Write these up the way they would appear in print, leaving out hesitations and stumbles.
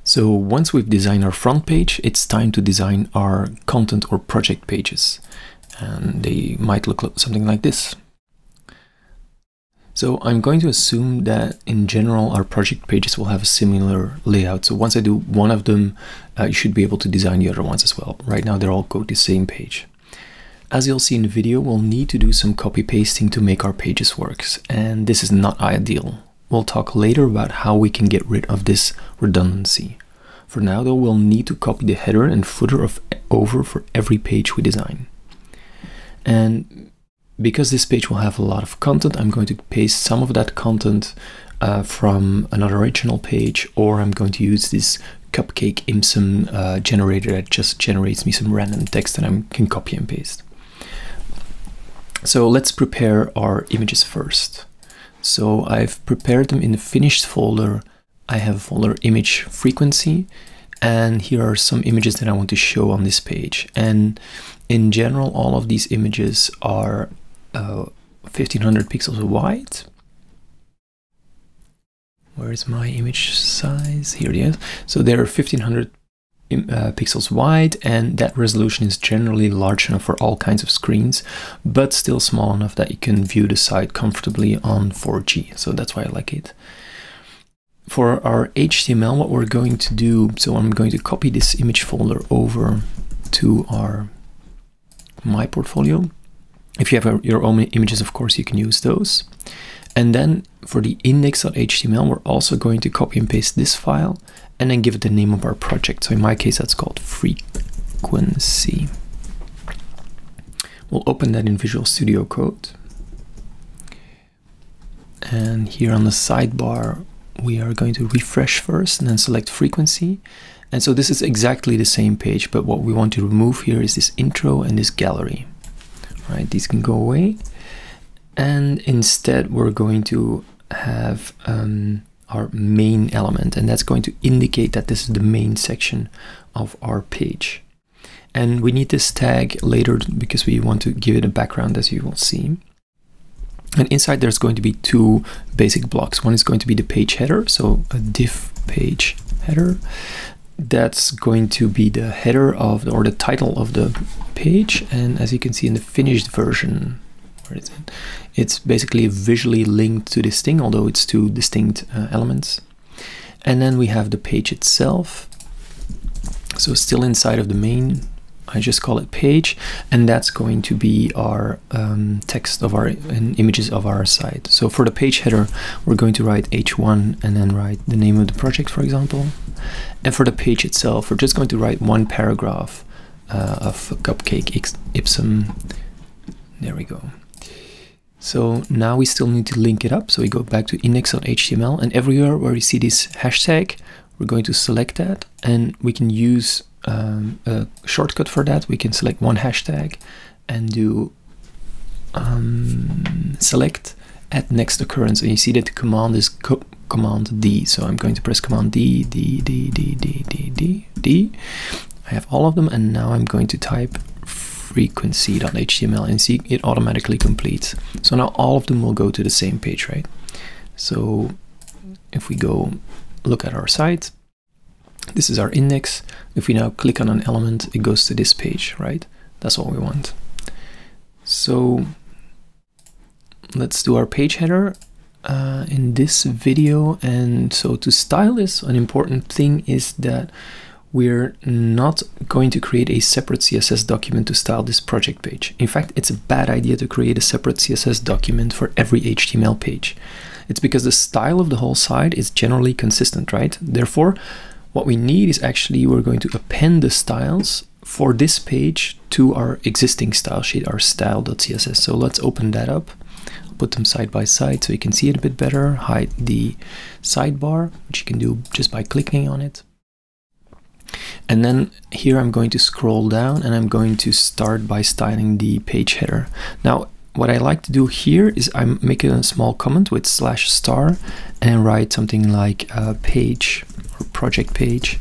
So once we've designed our front page, it's time to design our content or project pages. And they might look something like this. So I'm going to assume that in general our project pages will have a similar layout. So once I do one of them, you should be able to design the other ones as well. Right now they're all go to the same page. As you'll see in the video, we'll need to do some copy pasting to make our pages work. And this is not ideal. We'll talk later about how we can get rid of this redundancy. For now though, we'll need to copy the header and footer over for every page we design. And because this page will have a lot of content, I'm going to paste some of that content from another original page, or I'm going to use this cupcake IMSM generator that just generates me some random text that I can copy and paste. So let's prepare our images first. So I've prepared them in the finished folder. I have a folder image frequency, and here are some images that I want to show on this page. And in general, all of these images are 1500 pixels wide. Where is my image size? Here it is. So they're 1500 pixels wide, and that resolution is generally large enough for all kinds of screens, but still small enough that you can view the site comfortably on 4G. So that's why I like it. For our HTML, what we're going to do, so I'm going to copy this image folder over to my portfolio. If you have your own images, of course, you can use those. And then for the index.html, we're also going to copy and paste this file and then give it the name of our project. So in my case, that's called frequency. We'll open that in Visual Studio Code. And here on the sidebar, we are going to refresh first and then select frequency. And so this is exactly the same page, but what we want to remove here is this intro and this gallery. Right, these can go away. And instead we're going to have our main element, and that's going to indicate that this is the main section of our page. And we need this tag later because we want to give it a background, as you will see. And inside there's going to be two basic blocks. One is going to be the page header, so a div page header. That's going to be the header of or the title of the page, and as you can see in the finished version, where is it? It's basically visually linked to this thing, although it's two distinct elements. And then we have the page itself. So still inside of the main, I just call it page, and that's going to be our text of our and images of our site. So for the page header, we're going to write h1 and then write the name of the project, for example. And for the page itself, we're just going to write one paragraph of cupcake IMSM. There we go. So now we still need to link it up. So we go back to index.html, and everywhere where you see this hashtag, we're going to select that, and we can use a shortcut for that. We can select one hashtag and do select at next occurrence, and you see that the command is command D. So I'm going to press command D. I have all of them, and now I'm going to type frequency.html and see it automatically completes. So now all of them will go to the same page, right? So if we go look at our site, this is our index. If we now click on an element, it goes to this page, right? That's what we want. So let's do our page header in this video. And so to style this, an important thing is that we're not going to create a separate CSS document to style this project page. In fact, it's a bad idea to create a separate CSS document for every HTML page. It's because the style of the whole site is generally consistent, right? Therefore, what we need is actually we're going to append the styles for this page to our existing style sheet, our style.css. So let's open that up. I'll put them side by side so you can see it a bit better. Hide the sidebar, which you can do just by clicking on it. And then here I'm going to scroll down, and I'm going to start by styling the page header. Now, what I like to do here is I'm making a small comment with /star and write something like page or project page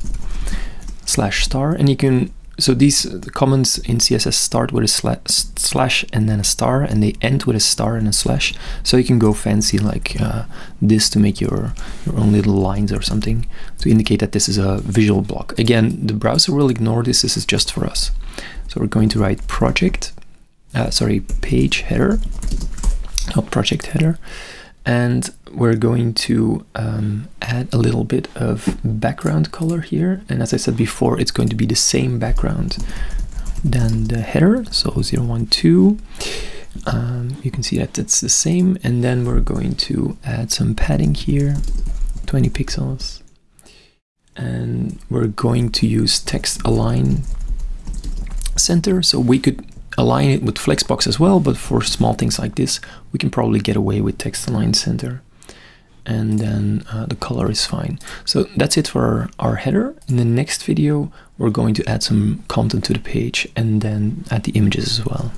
/star, and you can So these comments in CSS start with a slash and then a star, and they end with a star and a slash. So you can go fancy like this to make your own little lines or something to indicate that this is a visual block. Again, the browser will ignore this. This is just for us. So we're going to write page header, not project header. And we're going to add a little bit of background color here. And as I said before, it's going to be the same background than the header. So 012, you can see that it's the same. And then we're going to add some padding here, 20 pixels. And we're going to use text align center. So we could align it with Flexbox as well, but for small things like this, we can probably get away with text align center. And then the color is fine. So that's it for our header. In the next video, we're going to add some content to the page and then add the images as well.